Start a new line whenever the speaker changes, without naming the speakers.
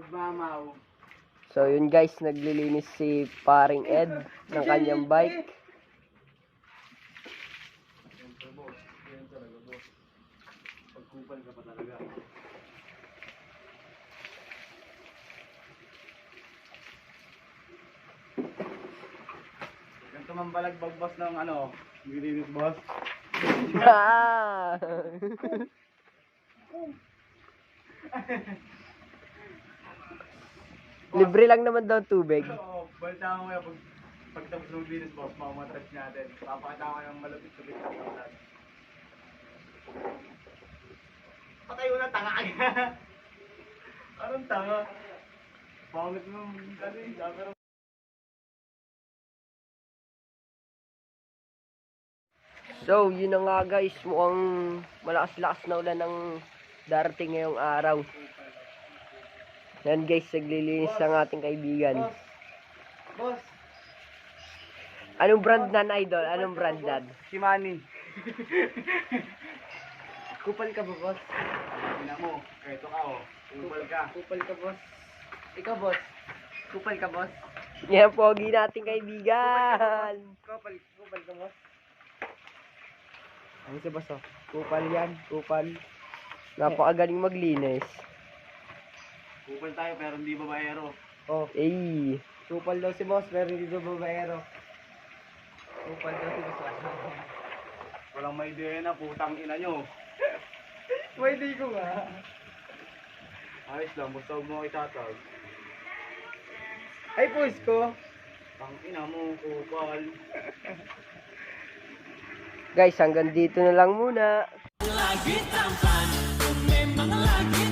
Magmamaw.
So yun guys, naglilinis si paring Ed ng kanyang bike.
Siyempre boss, yan talaga boss. Pagkupal ka pa talaga. Ganito man balagbag boss ng ano, nilinis boss.
Ah! Libre lang naman daw tubig.
Oo, balita mo yan pag tapos ng linis boss, mamamatras natin. Papakita ko yung malapit-lapit na kapatid. Patay mo na, tanga ka. Anong tanga? Pangit mo, ano yung camera.
So, yun na nga guys, mukhang malakas-lakas na ulan ng darating ngayong araw. Yan guys, naglilinis ang ating kaibigan.
Boss!
Anong brand nan, idol? Anong brand nan?
Shimani. Kupal ka ba, boss? Tingnan mo, eto ka oh. Kupal ka. Kupal ka, boss. Ikaw, boss. Kupal ka, boss.
Yan, pogi nating kaibigan.
Kupal ka, boss. Ano si boss oh? Kupal yan, kupal.
Napakagaling maglinis.
Kupal tayo pero hindi babaero.
Oh, eh.
Kupal daw si boss pero hindi daw babaero. Kupal daw si boss. Walang may idea na, putang ina nyo. May idea ko nga. Ayos lang, basta huwag mo itatag. Ay, boys ko. Tang ina mo, kupal.
Guys, hanggang dito na lang muna.
Lagi tampan, kung may mga lagi